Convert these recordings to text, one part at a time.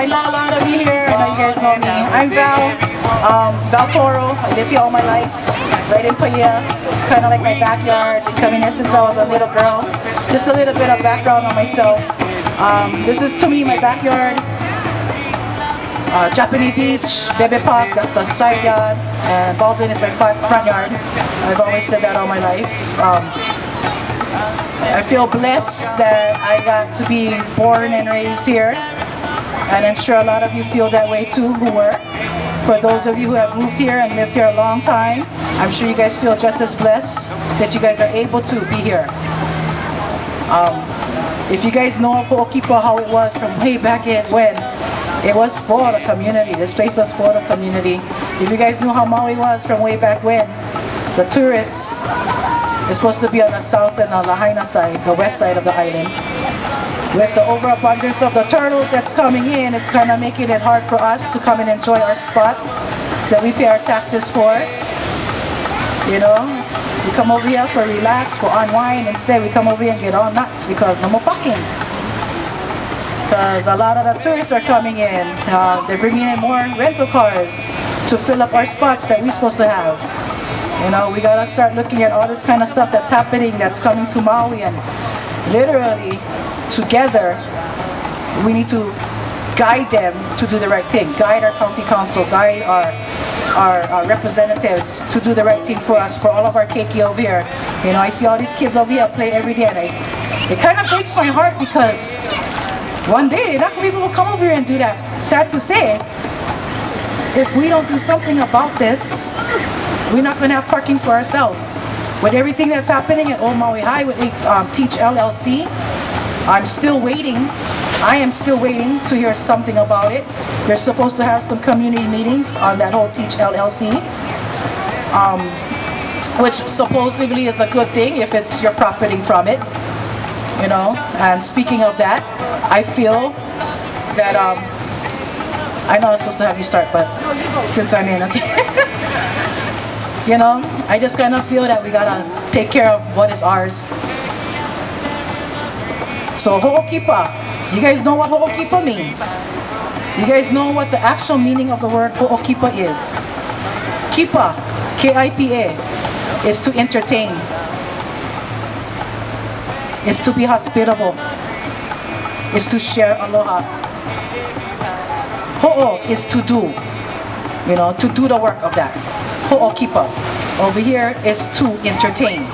I know a lot of you here. I know you guys know me. I'm Val Toro. I live here all my life, right in Paya. It's kind of like my backyard. It's coming here since I was a little girl. Just a little bit of background on myself. This is to me my backyard. Japanese Beach, Bebe Park, that's the side yard, and Baldwin is my front yard. I've always said that all my life. I feel blessed that I got to be born and raised here, and I'm sure a lot of you feel that way too who were. For those of you who have moved here and lived here a long time, I'm sure you guys feel just as blessed that you guys are able to be here. If you guys know of Hookipa, how it was from way back in when, it was for the community. This place was for the community. If you guys knew how Maui was from way back when, the tourists, it's supposed to be on the south and the Lahaina side, the west side of the island. With the overabundance of the turtles that's coming in, it's kind of making it hard for us to come and enjoy our spot that we pay our taxes for. You know, we come over here for relax, for unwind. Instead, we come over here and get all nuts because no more parking. Because a lot of the tourists are coming in. They're bringing in more rental cars to fill up our spots that we're supposed to have. You know, we gotta start looking at all this kind of stuff that's happening, that's coming to Maui, and literally, together, we need to guide them to do the right thing. Guide our county council, guide our representatives to do the right thing for us, for all of our keiki over here. You know, I see all these kids over here play every day, and it kind of breaks my heart because one day they're not going to be able to come over here and do that. Sad to say, if we don't do something about this, we're not going to have parking for ourselves. With everything that's happening at Old Maui High with Teach LLC, I'm still waiting. I am still waiting to hear something about it. They're supposed to have some community meetings on that whole Teach LLC, which supposedly is a good thing if you're profiting from it. You know, and speaking of that, I feel that I know I was supposed to have you start, but since I'm in, okay. You know, I just kind of feel that we gotta take care of what is ours. So Hookipa, you guys know what Hookipa means. You guys know what the actual meaning of the word Hookipa is. Kipa, K-I-P-A, is to entertain. Is to be hospitable. Is to share aloha. Ho'o is to do. You know, to do the work of that. Ho'okipa. Over here is to entertain.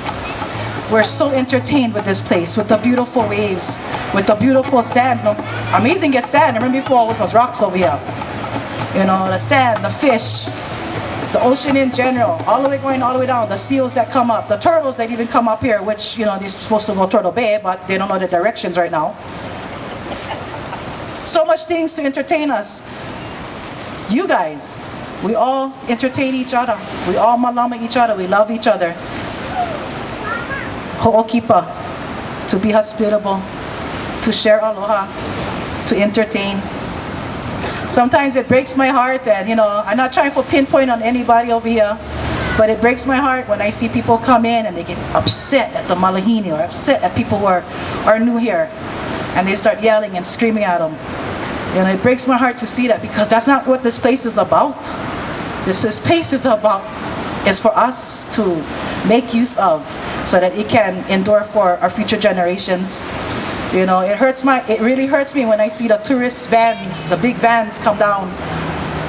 We're so entertained with this place, with the beautiful waves, with the beautiful sand. Amazing get sand. I remember before it was rocks over here. You know, the sand, the fish, the ocean in general, all the way going all the way down, the seals that come up, the turtles that even come up here, which, you know, they're supposed to go Turtle Bay, but they don't know the directions right now. So much things to entertain us. You guys, we all entertain each other. We all malama each other. We love each other. Ho'okipa, to be hospitable, to share aloha, to entertain. Sometimes it breaks my heart, and you know, I'm not trying to pinpoint on anybody over here, but it breaks my heart when I see people come in and they get upset at the malahini or upset at people who are new here, and they start yelling and screaming at them. You know, it breaks my heart to see that, because that's not what this place is about. This place is for us to make use of, so that it can endure for our future generations. You know, it really hurts me when I see the tourist vans, the big vans come down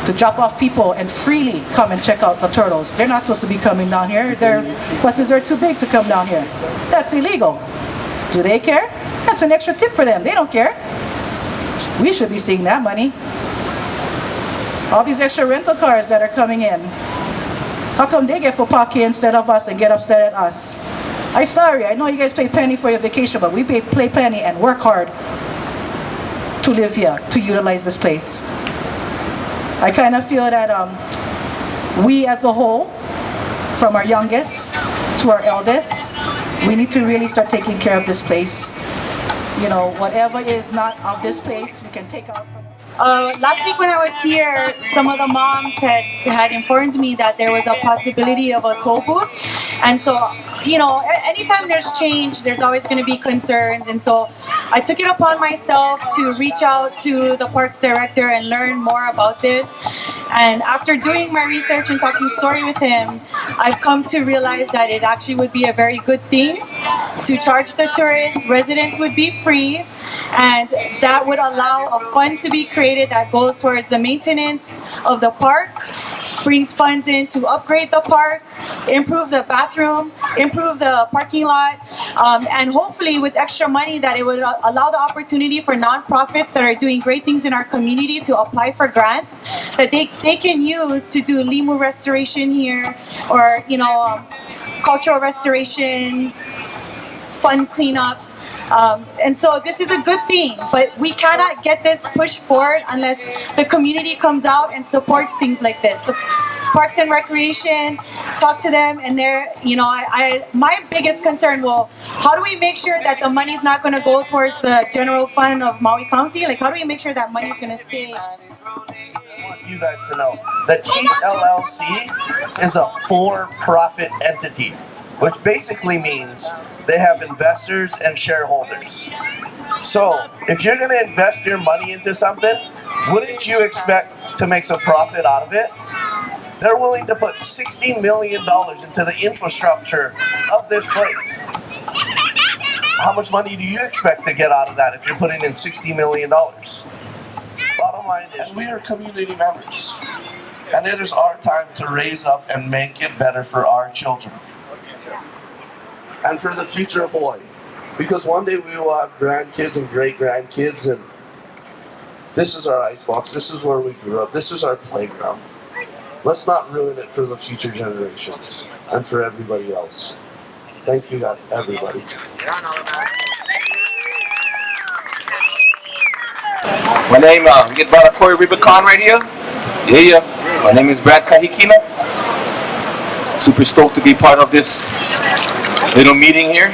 to drop off people and freely come and check out the turtles. They're not supposed to be coming down here. Their buses are too big to come down here. That's illegal. Do they care? That's an extra tip for them. They don't care. We should be seeing that money. All these extra rental cars that are coming in. How come they get for parking instead of us and get upset at us? I'm sorry, I know you guys pay penny for your vacation, but we pay penny and work hard to live here, to utilize this place. I kind of feel that we as a whole, from our youngest to our eldest, we need to really start taking care of this place. You know, whatever is not of this place, we can take out from. Last week when I was here, some of the moms had informed me that there was a possibility of a toll booth, And so, anytime there's change, there's always going to be concerns. And so I took it upon myself to reach out to the parks director and learn more about this. And after doing my research and talking story with him, I've come to realize that it actually would be a very good thing to charge the tourists. Residents would be free, and that would allow a fund to be created that goes towards the maintenance of the park, brings funds in to upgrade the park, improve the bathroom, improve the parking lot, and hopefully with extra money that it would allow the opportunity for nonprofits that are doing great things in our community to apply for grants that they can use to do limu restoration here, or cultural restoration, fund cleanups. And so this is a good thing, but we cannot get this pushed forward unless the community comes out and supports things like this. The Parks and Recreation, talk to them, and they're, my biggest concern, how do we make sure that the money's not going to go towards the general fund of Maui County? Like, how do we make sure that money's going to stay? I want you guys to know that Teach LLC is a for-profit entity, which basically means they have investors and shareholders. So if you're going to invest your money into something, wouldn't you expect to make some profit out of it? They're willing to put $60 million into the infrastructure of this place. How much money do you expect to get out of that if you're putting in $60 million? Bottom line is, we are community members, and it is our time to raise up and make it better for our children and for the future of Hawaii. Because one day we will have grandkids and great-grandkids, and this is our icebox, this is where we grew up, this is our playground. Let's not ruin it for the future generations and for everybody else. Thank you, guys, everybody. My name, we get Brother Corey Rubicon right here. Yeah. My name is Brad Kahikina. Super stoked to be part of this little meeting here.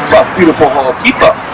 Plus beautiful Hookipa.